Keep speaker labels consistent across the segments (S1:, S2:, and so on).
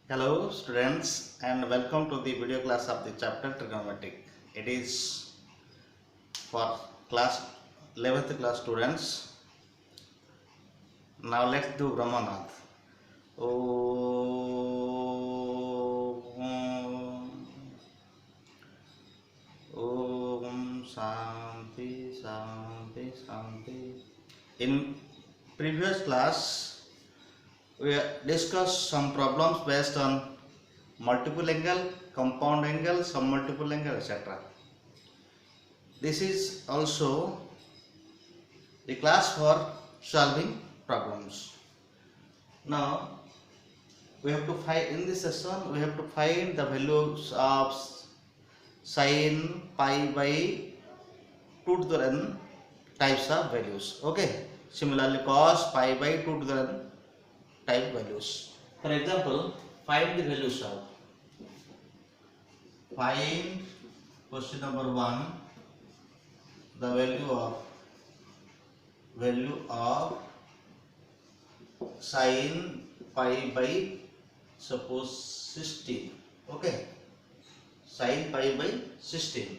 S1: Hello students and welcome to the video class of the chapter trigonometric. It is for class 11th class students. Now let's do Brahmanath. Om Shanti Shanti Shanti. In previous class we discussed some problems based on multiple angle, compound angle, submultiple angle, etc. This is also the class for solving problems. Now we have to find in this session we have to find the values of sin pi by 2 to the n types of values. Okay. Similarly, cos pi by 2 to the n type values. For example, find the values of find question number 1 the value of sin pi by suppose 16. Okay, sin pi by 16.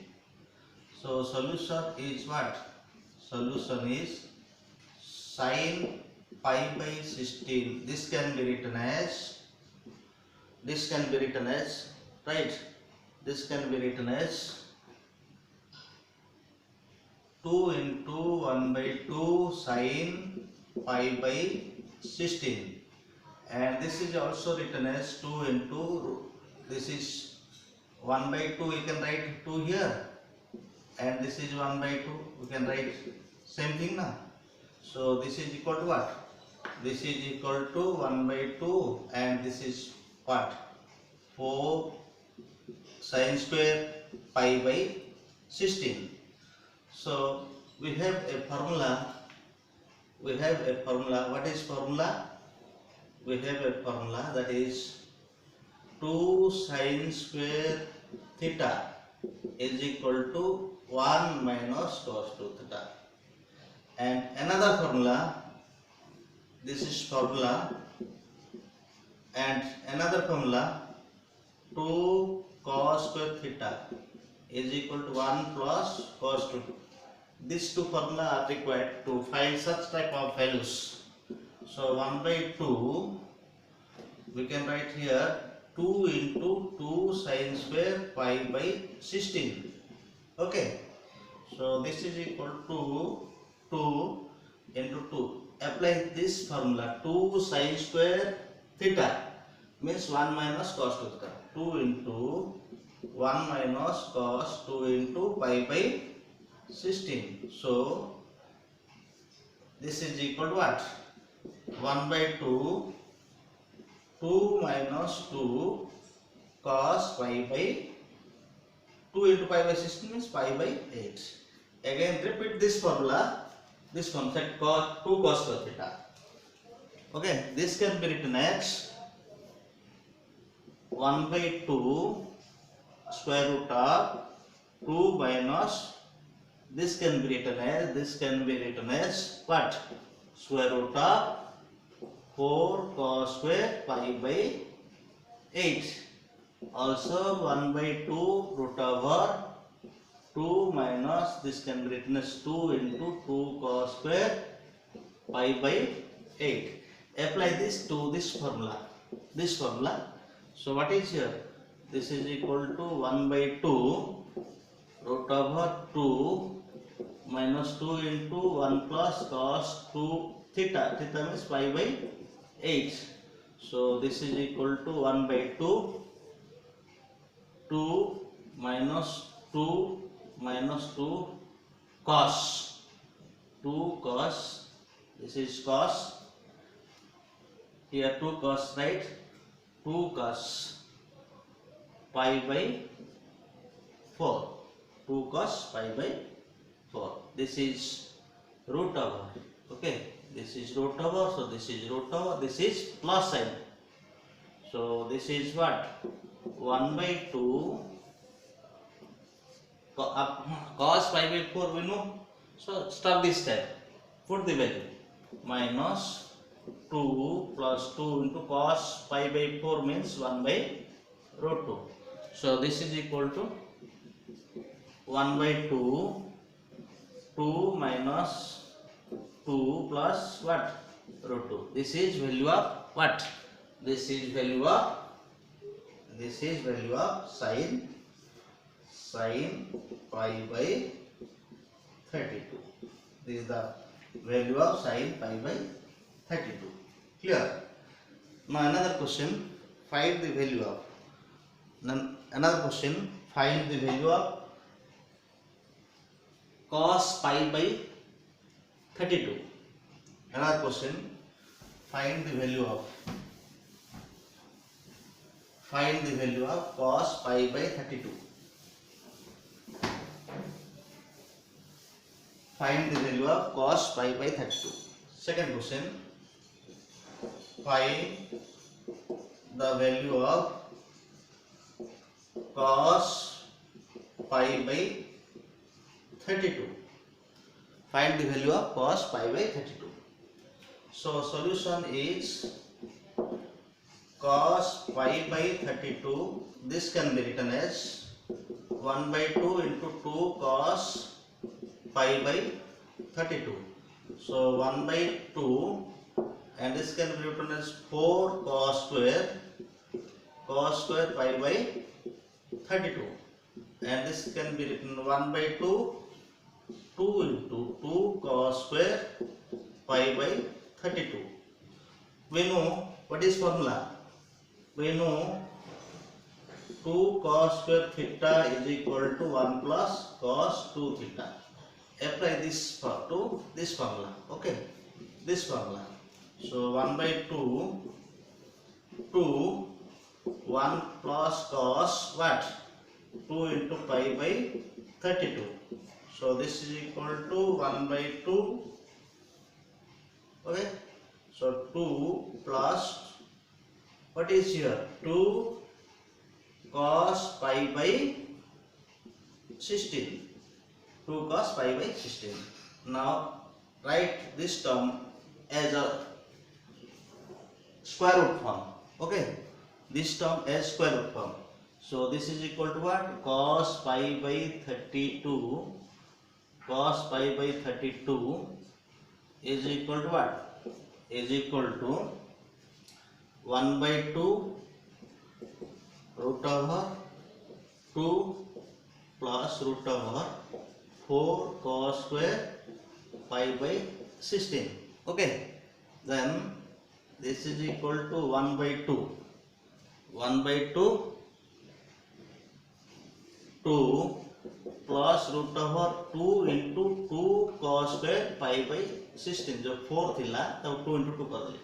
S1: So solution is what? Solution is sin pi by 16. This can be written as right. This can be written as 2 into 1 by 2 sin pi by 16, and this is also written as 2 into this is 1 by 2, we can write 2 here, and this is 1 by 2, we can write same thing now. So this is equal to what? This is equal to 1 by 2, and this is what? 4 sin square pi by 16. So we have a formula. What is formula? We have a formula that is 2 sin square theta is equal to 1 minus cos 2 theta. And another formula, this is formula, and another formula 2 cos square theta is equal to 1 plus cos 2. These two formula are required to find such type of values. So 1 by 2, we can write here 2 into 2 sin square pi by 16. Okay. So this is equal to 2 into 2. Apply this formula, 2 sin square theta means 1 minus cos 2 theta. 2 into 1 minus cos 2 into pi by 16. So this is equal to what? 1 by 2, 2 minus 2 cos pi by 2 into pi by 16 means pi by 8. Again repeat this formula. This one set cos 2 cos square theta. Okay, this can be written as 1 by 2 square root of 2 minus, this can be written as what? Square root of 4 cos square pi by 8. Also 1 by 2 root over 2 minus, this can be written as 2 into 2 cos square pi by 8. Apply this to this formula. So what is here? This is equal to 1 by 2 root over 2 minus 2 into 1 plus cos 2 theta. Theta means pi by 8. So this is equal to 1 by 2 minus 2 cos 2 cos, this is cos, here 2 cos, right? 2 cos pi by 4, 2 cos pi by 4. This is root over. Okay, this is root over, so this is root over, this is plus sign. So this is what? 1 by 2 cos pi by 4 we know. So stop this step. Put the value minus 2 plus 2 into cos pi by 4 means 1 by root 2. So this is equal to 1 by 2, 2 minus 2 plus what? Root 2. This is value of what? This is value of sin pi by 32. This is the value of sin pi by 32. Clear? Now another question, find the value of. Find the value of cos pi by 32. Another question, find the value of cos pi by 32. Find the value of cos pi by 32. Second question, find the value of cos pi by 32. Find the value of cos pi by 32. So solution is cos pi by 32. This can be written as 1 by 2 into 2 cos pi by 32. So 1 by 2, and this can be written as 4 cos square pi by 32, and this can be written 1 by 2, 2 into 2 cos square pi by 32. We know what is formula. We know 2 cos square theta is equal to 1 plus cos 2 theta. Apply this to this formula. Okay, this formula. So 1 by 2, 1 plus cos what? 2 into pi by 32. So this is equal to 1 by 2. Okay, so 2 plus what is here? 2 cos pi by 16. 2 cos pi by 16. Now write this term as a square root form. Okay, this term as square root form. So this is equal to what? Cos pi by 32. Cos pi by 32 is equal to what? Is equal to 1 by 2 root over 2 plus root over 4 cos square pi by 16. Okay, then this is equal to 1 by 2. 1 by 2 plus root over 2 into 2 cos square pi by 16. जो 4 थिला तब 2 into 2 कर ले,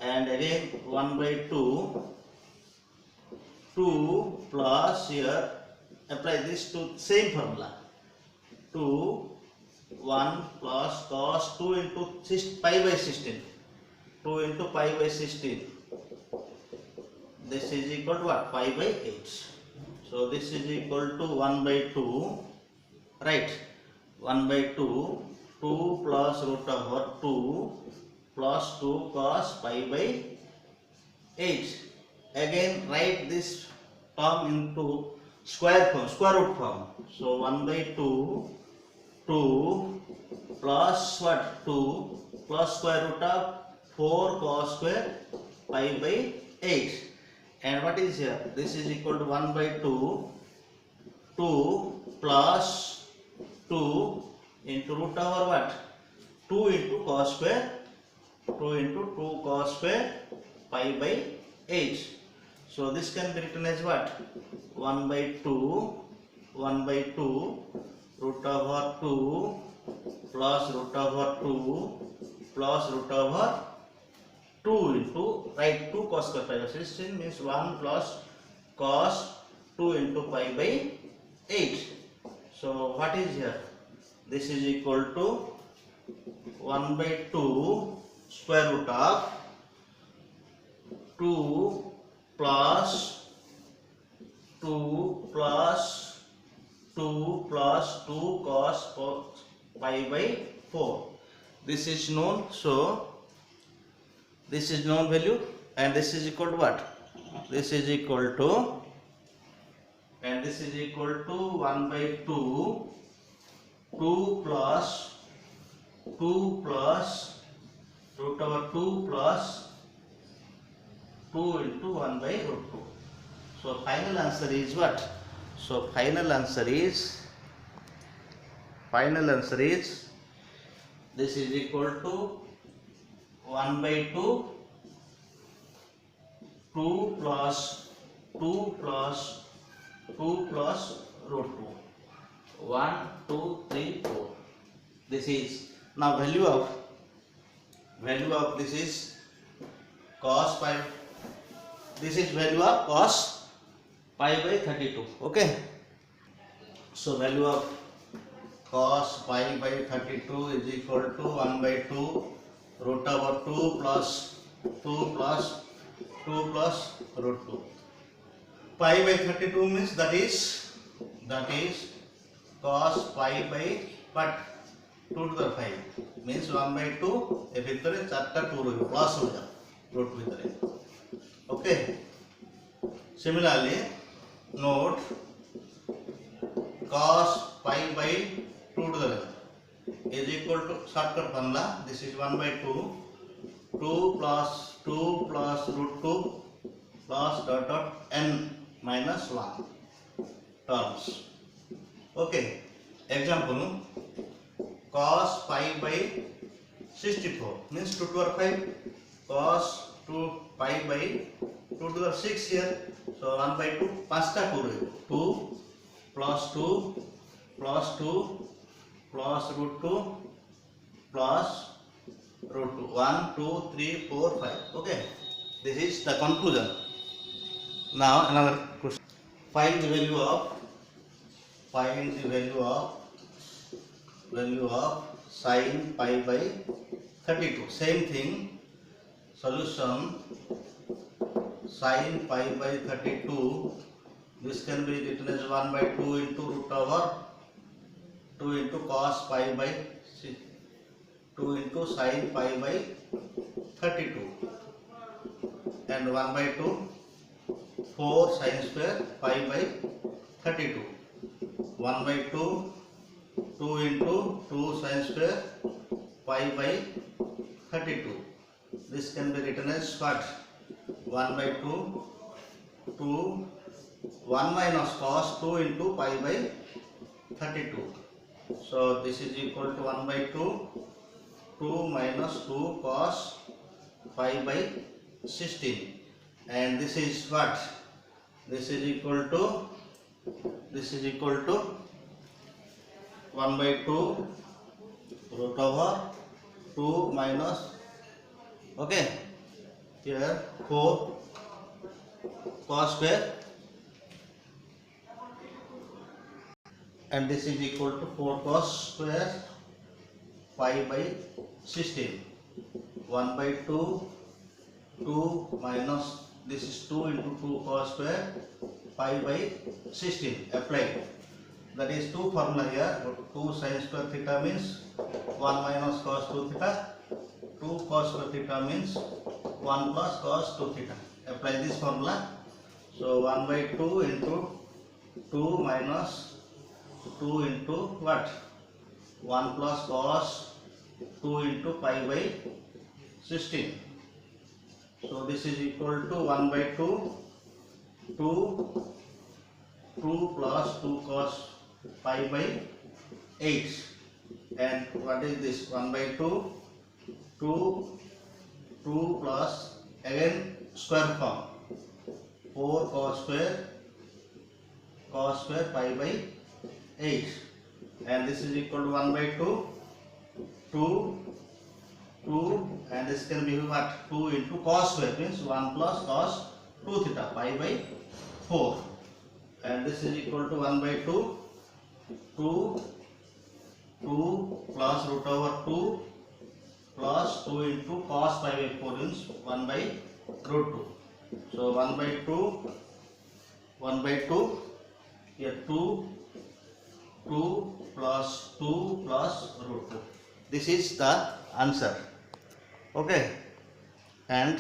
S1: and again 1 by 2 plus here apply this to same formula. 2 1 plus cos 2 into pi by 16. 2 into pi by 16. This is equal to what? Pi by 8. So this is equal to 1 by 2. Right? 1 by 2. 2 plus root over 2 plus 2 cos pi by 8. Again write this term into square root form. So 1 by 2 plus what? 2 plus square root of 4 cos square pi by 8. And what is here? This is equal to 1 by 2 plus 2 into root over what? 2 into cos square, 2 into 2 cos square pi by 8. So this can be written as what? 1 by 2 root over 2 plus root over 2 plus root over 2 into, right, 2 cos square pi by 16 means 1 plus cos 2 into pi by 8. So what is here? This is equal to 1 by 2 square root of 2 plus 2 plus 2 plus 2 cos pi by 4. This is known. So this is known value, and this is equal to what? This is equal to, and this is equal to 1 by 2, 2 plus root over 2 plus 2 into 1 by root 2. So final answer is what? So final answer is this is equal to 1 by 2, 2 plus root 2. 1, 2, 3, 4. This is now value of this is cos pi. This is value of cos pi by 32. Okay. So value of cos pi by 32 is equal to 1 by 2 root over 2 plus root 2. Pi by 32 means that is cos pi by but 2 to the 5 means 1 by 2 ए भितर 4टा 2 रही plus हो जा root भितर. Okay. Similarly note cos pi by 2 to the 11 is equal to shortcut formula. This is 1 by 2 plus root 2 plus dot n minus 1 terms. Okay. Example cos pi by 64 means 2 to the 5 cos 2 pi by 2 to the 6 here. So 1 by 2 5टा 2 रहे 2 plus root 2 plus root 2 1 2 3 4 5. Okay, this is the conclusion. Now another question. Find the value of sin pi by 32. Same thing. Solution sin pi by 32. This can be written as 1 by 2 into root over 2 into cos pi by 6, 2 into sin pi by 32, and 1 by 2 4 sin square pi by 32. 1 by 2 2 into 2 sin square pi by 32. This can be written as what? 1 by 2 1 minus cos 2 into pi by 32. So this is equal to 1 by 2 minus 2 cos pi by 16, and this is what? This is equal to 1 by 2 root over 2 minus, okay, here 4 cos square, and this is equal to 4 cos square pi by 16. 1 by 2 minus this is 2 into 2 cos square pi by 16 applied. That is 2 formula here. 2 sin square theta means 1 minus cos 2 theta. 2 cos square theta means 1 plus cos 2 theta. Apply this formula. So 1 by 2 into 2 minus 2 into what? 1 plus cos 2 into pi by 16. So this is equal to 1 by 2 plus 2 cos pi by 8, and what is this? 1 by 2 plus again square form 4 cos square pi by 8, and this is equal to 1 by 2 and this can be what? 2 into cos square means 1 plus cos 2 theta pi by 4, and this is equal to 1 by 2 plus root over 2 plus 2 into cos pi by 4 means 1 by root 2. So 1 by 2 here 2 plus root 2. This is the answer. Okay. and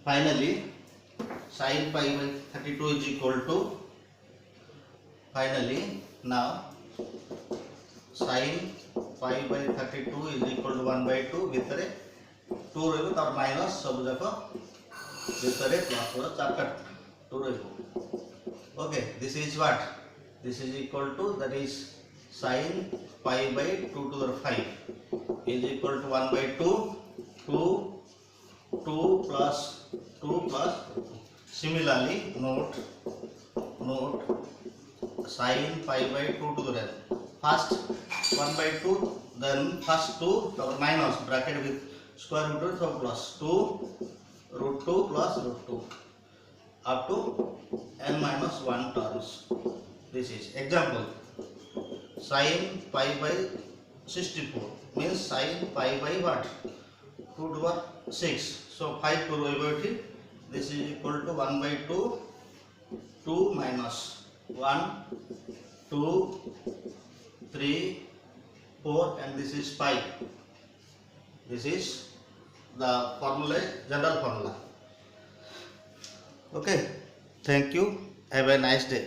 S1: finally sin pi by 32 is equal to, finally now sin pi by 32 is equal to 1 by 2 ଭିତରେ 2 ରହିବ ତାର minus ସବୁ ଯାକ ଭିତରେ plus ର ଚାରିଟା 2 ରହିବ। Okay, this is what, this is equal to, that is sin pi by 2 to the 5 is equal to 1 by 2 2 plus 2 plus 2. Similarly note sin pi by 2 to the left, first 1 by 2, then first 2 power minus bracket with square root of plus 2 root 2 plus root 2 up to n minus 1 terms. This is example. Sin pi by 64 means sin pi by what, 2 to the 6, so 5 to the, this is equal to 1 by 2 2 minus 1 2 3 4 and this is pi. This is the formula, general formula. Okay, thank you, have a nice day.